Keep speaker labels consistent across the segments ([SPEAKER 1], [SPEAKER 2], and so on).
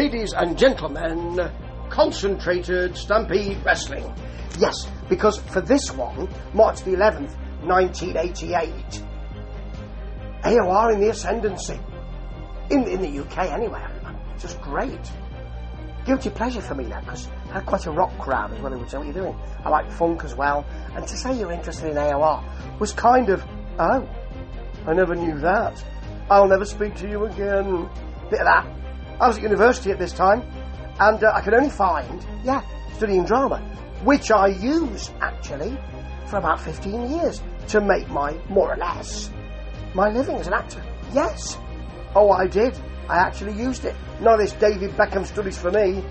[SPEAKER 1] Ladies and gentlemen, concentrated Stampede Wrestling. Yes, because for this one, March the 11th, 1988, AOR in the ascendancy. In the UK anyway, just great. Guilty pleasure for me now, because I had quite a rock crowd as well who would say, what are you doing? I like funk as well, and to say you're interested in AOR was kind of, oh, I never knew that. I'll never speak to you again. Bit of that. I was at university at this time, and I could only find, studying drama, which I used, actually, for about 15 years to make more or less, my living as an actor. Yes. Oh, I did. I actually used it. None of this David Beckham studies for me.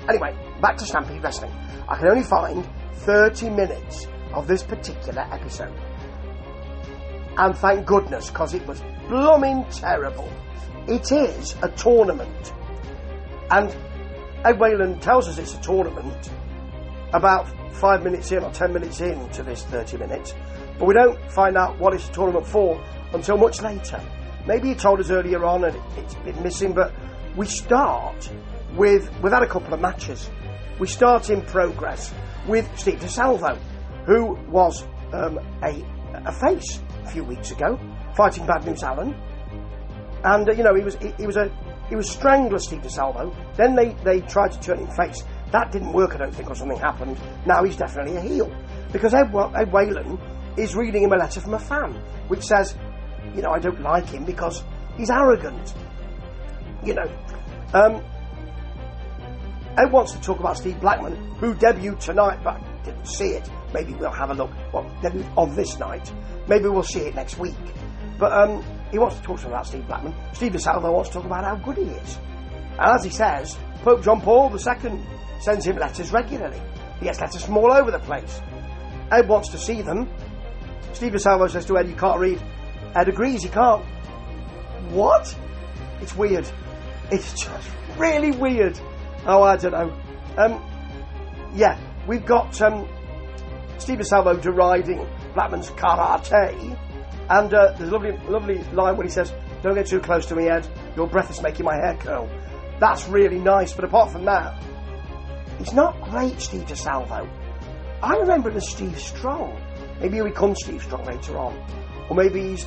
[SPEAKER 1] Anyway, back to Stampede Wrestling. I can only find 30 minutes of this particular episode. And thank goodness, because it was blooming terrible. It is a tournament. And Ed Whalen tells us it's a tournament about 5 minutes in or 10 minutes into this 30 minutes. But we don't find out what it's a tournament for until much later. Maybe he told us earlier on and it's been missing, but we start we've had a couple of matches. We start in progress with Steve DeSalvo, who was a face a few weeks ago, fighting Bad News Allen. And, he was Strangler Steve DeSalvo. Then they tried to turn him face. That didn't work, I don't think, or something happened. Now he's definitely a heel. Because Ed Whalen is reading him a letter from a fan, which says, I don't like him because he's arrogant. Ed wants to talk about Steve Blackman, who debuted tonight, but I didn't see it. Maybe we'll have a look. Well, debuted on this night. Maybe we'll see it next week. But he wants to talk about Steve Blackman. Steve DeSalvo wants to talk about how good he is. And as he says, Pope John Paul II sends him letters regularly. He gets letters from all over the place. Ed wants to see them. Steve DeSalvo says to Ed, you can't read. Ed agrees, he can't. What? It's weird. It's just really weird. Oh, I don't know. We've got Steve DeSalvo deriding Blackman's karate. And there's a lovely line when he says, don't get too close to me, Ed. Your breath is making my hair curl. That's really nice, but apart from that, he's not great, Steve DeSalvo. I remember him as Steve Strong. Maybe he'll become Steve Strong later on. Or maybe he's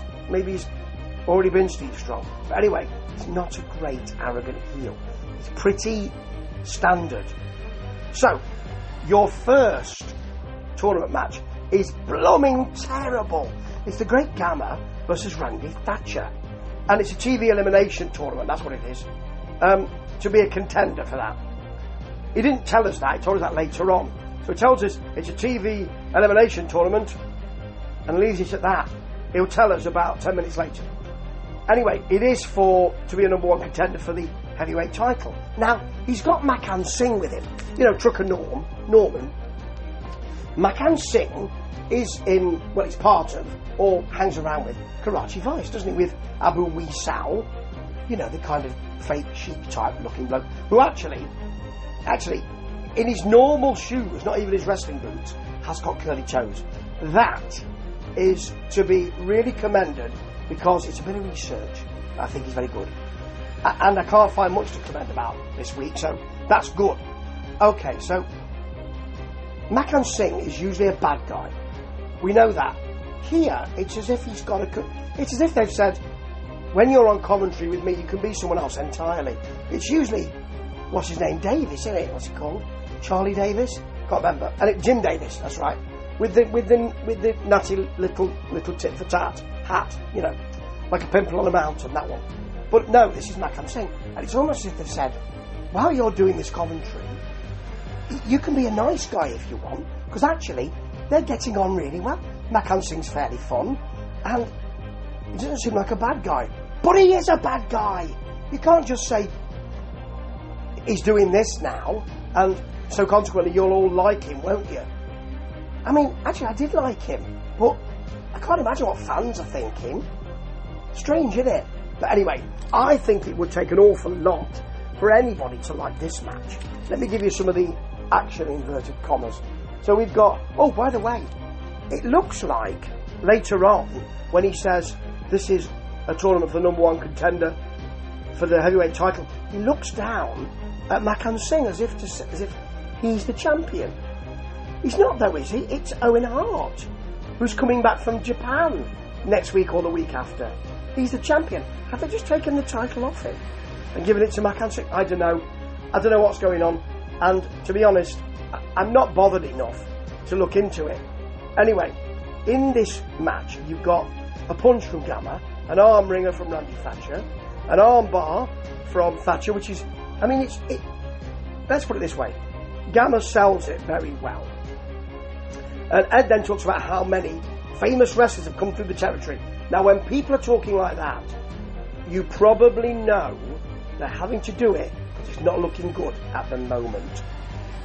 [SPEAKER 1] already been Steve Strong. But anyway, he's not a great, arrogant heel. He's pretty standard. So, your first tournament match is blooming terrible. It's the Great Gamma versus Randy Thatcher. And it's a TV elimination tournament, that's what it is. To be a contender for that. He didn't tell us that, he told us that later on. So he tells us it's a TV elimination tournament and leaves it at that. He'll tell us about 10 minutes later. Anyway, it is to be a number one contender for the heavyweight title. Now, he's got Makkan Singh with him. Trucker Norman. Makkan Singh is he's part of, or hangs around with, Karachi Vice, doesn't he? With Abu Wisal, the kind of fake chic type looking bloke, who actually, in his normal shoes, not even his wrestling boots, has got curly toes. That is to be really commended because it's a bit of research. I think he's very good. And I can't find much to commend about this week, so that's good. Okay, so Makkan Singh is usually a bad guy. We know that. Here, it's as if it's as if they've said, when you're on commentary with me, you can be someone else entirely. It's usually, what's his name? Davis, isn't it? What's he called? Charlie Davis? Can't remember. And Jim Davis, that's right. With the nutty little tit for tat hat, like a pimple on a mountain, that one. But no, this is Makkan Singh. And it's almost as if they've said, while you're doing this commentary, you can be a nice guy if you want, because actually, they're getting on really well. Makkan Singh's fairly fun, and he doesn't seem like a bad guy. But he is a bad guy. You can't just say, he's doing this now, and so consequently you'll all like him, won't you? I mean, actually I did like him, but I can't imagine what fans are thinking. Strange, isn't it? But anyway, I think it would take an awful lot for anybody to like this match. Let me give you some of the action inverted commas. So we've got, oh, by the way, it looks like later on when he says this is a tournament for the number one contender for the heavyweight title, he looks down at Makkan Singh as if he's the champion. He's not though, is he? It's Owen Hart, who's coming back from Japan next week or the week after. He's the champion. Have they just taken the title off him and given it to Makkan Singh? I don't know. I don't know what's going on. And to be honest, I'm not bothered enough to look into it. Anyway, in this match, you've got a punch from Gamma, an arm wringer from Randy Thatcher, an arm bar from Thatcher, which is, I mean, let's put it this way. Gamma sells it very well. And Ed then talks about how many famous wrestlers have come through the territory. Now, when people are talking like that, you probably know they're having to do it because it's not looking good at the moment.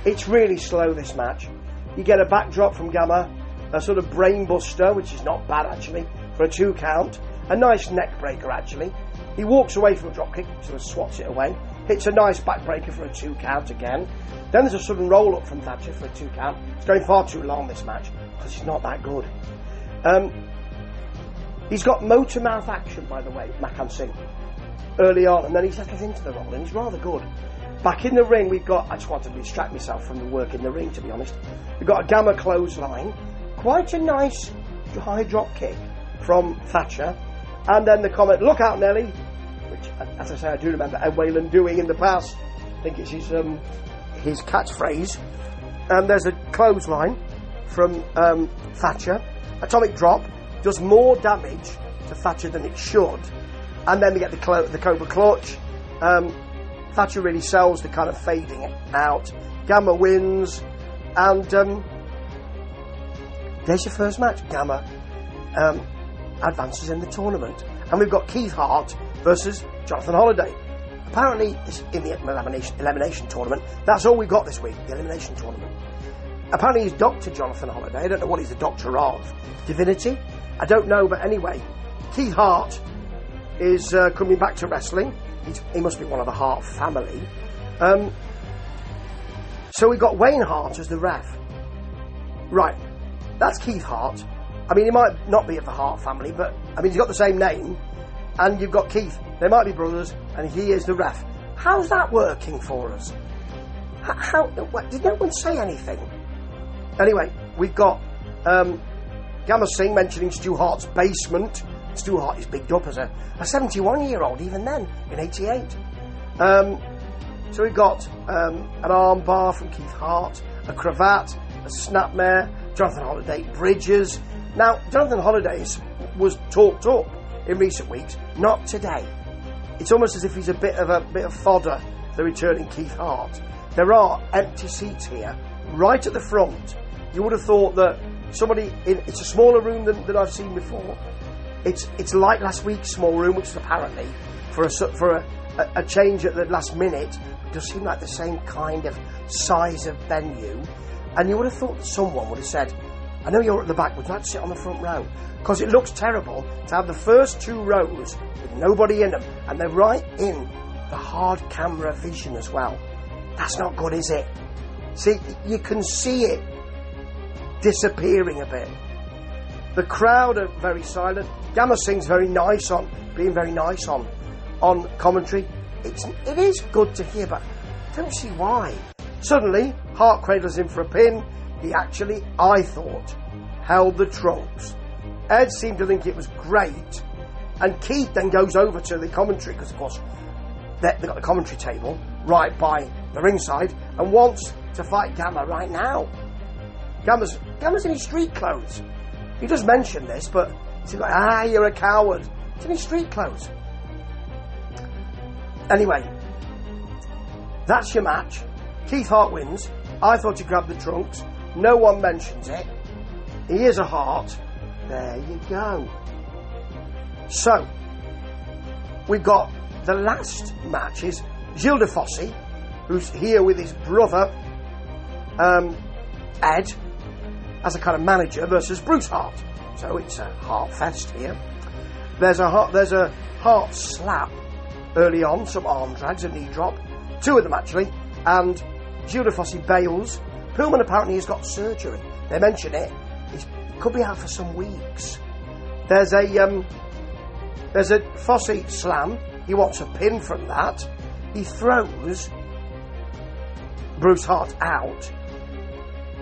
[SPEAKER 1] It's really slow, this match. You get a backdrop from Gamma, a sort of brain buster, which is not bad actually, for a 2 count. A nice neck breaker actually. He walks away from a dropkick, sort of swats it away. Hits a nice backbreaker for a 2 count again. Then there's a sudden roll up from Thatcher for a 2 count. It's going far too long, this match, because it's not that good. He's got motor mouth action, by the way, Makkan Singh, early on, and then he settles into the role, and he's rather good. Back in the ring, we've got, I just wanted to distract myself from the work in the ring, to be honest. We've got a Gamma clothesline, quite a nice high drop kick from Thatcher, and then the comment, "Look out, Nelly," which, as I say, I do remember Ed Whalen doing in the past. I think it's his catchphrase. And there's a clothesline from Thatcher. Atomic drop does more damage to Thatcher than it should. And then we get the Cobra Clutch. Thatcher really sells the kind of fading out. Gamma wins. And there's your first match. Gamma advances in the tournament. And we've got Keith Hart versus Jonathan Holiday. Apparently, it's in the elimination tournament. That's all we've got this week, the elimination tournament. Apparently, he's Dr. Jonathan Holiday. I don't know what he's the doctor of. Divinity? I don't know, but anyway, Keith Hart is coming back to wrestling. He must be one of the Hart family. So we've got Wayne Hart as the ref. Right, that's Keith Hart. I mean, he might not be of the Hart family, but, I mean, he's got the same name. And you've got Keith. They might be brothers, and he is the ref. How's that working for us? Did no one say anything? Anyway, we've got Gamma Singh mentioning Stu Hart's basement. Stu Hart is bigged up as a 71-year-old, even then, in 88. So we've got an arm bar from Keith Hart, a cravat, a snapmare, Jonathan Holiday bridges. Now, Jonathan Holiday was talked up in recent weeks, not today. It's almost as if he's a bit of fodder for the returning Keith Hart. There are empty seats here, right at the front. You would have thought that it's a smaller room than I've seen before. It's like last week's small room, which is apparently for a change at the last minute. It does seem like the same kind of size of venue. And you would have thought that someone would have said, "I know you're at the back, would you like to sit on the front row?" Because it looks terrible to have the first 2 rows with nobody in them, and they're right in the hard camera vision as well. That's not good, is it? See, you can see it disappearing a bit. The crowd are very silent. Gamma Singh's being very nice on commentary. It is good to hear, but I don't see why. Suddenly, Hart cradles in for a pin. He actually, I thought, held the trunks. Ed seemed to think it was great, and Keith then goes over to the commentary, because of course they've got the commentary table right by the ringside, and wants to fight Gamma right now. Gamma's in his street clothes. He does mention this, but he's like, you're a coward. It's in his street clothes. Anyway, that's your match. Keith Hart wins. I thought he grabbed the trunks. No one mentions it. He is a Hart. There you go. So, we've got the last match is Gilles de Fossey, who's here with his brother, Ed, as a kind of manager, versus Bruce Hart. So it's a Hart fest here. There's a Hart slap early on, some arm drags, a knee drop, 2 of them actually, and Gilles de Fossey bails. Pillman apparently has got surgery. They mention it. He could be out for some weeks. There's a Fossey slam. He wants a pin from that. He throws Bruce Hart out,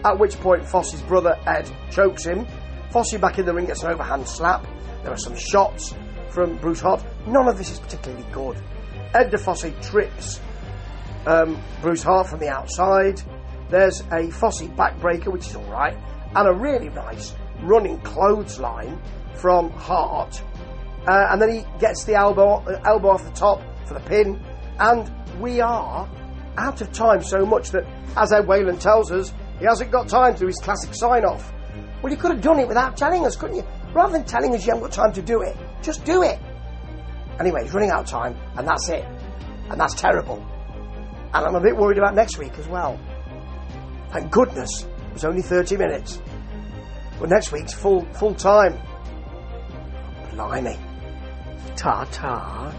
[SPEAKER 1] at which point Fossey's brother Ed chokes him. Fossey back in the ring gets an overhand slap. There are some shots from Bruce Hart. None of this is particularly good. Ed DeFosse trips Bruce Hart from the outside. There's a Fossey backbreaker, which is alright, and a really nice running clothesline from Hart. And then he gets the elbow off the top for the pin, and we are out of time so much that, as Ed Whalen tells us, he hasn't got time to do his classic sign-off. Well, you could have done it without telling us, couldn't you? Rather than telling us you haven't got time to do it, just do it. Anyway, he's running out of time, and that's it. And that's terrible. And I'm a bit worried about next week as well. Thank goodness it was only 30 minutes. But next week's full time. Blimey. Ta-ta.